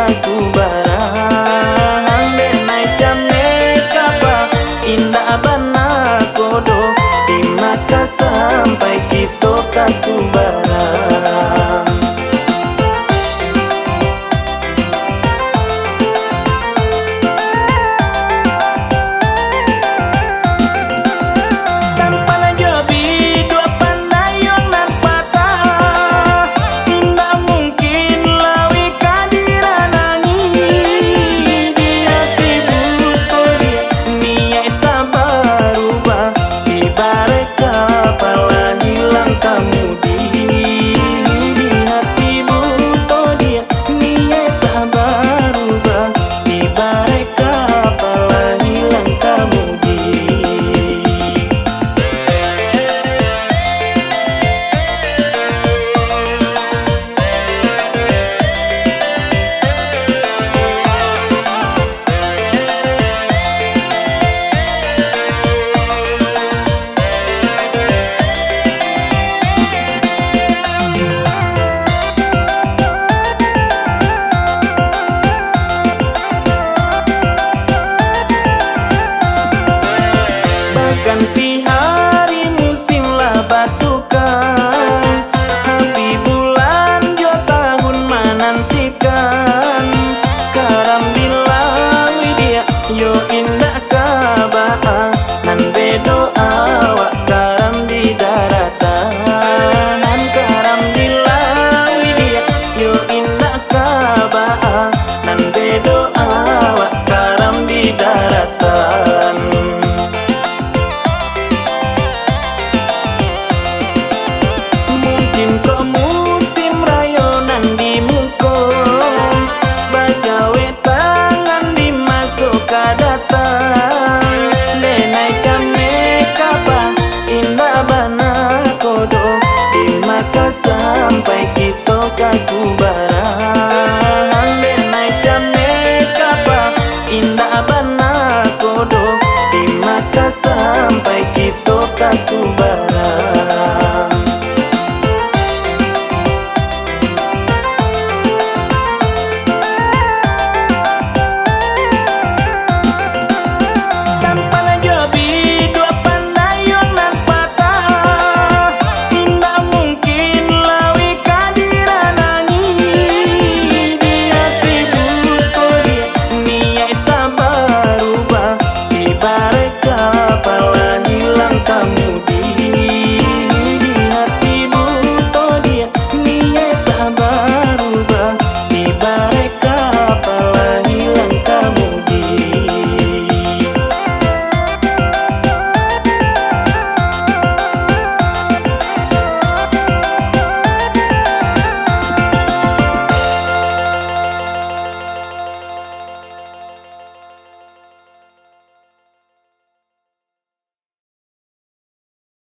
kasubara Benai jame kapa indah bana kodo di mata sampai kita kasubara. Ganti hari musim lah batukan Happy bulan jo tahun menantikan Karam bilang dia yo indah kabah Nan bedo awak karam di daratan Karam bilang dia yo indah kabah Nan bedo awak karam di daratan Mungkin kamu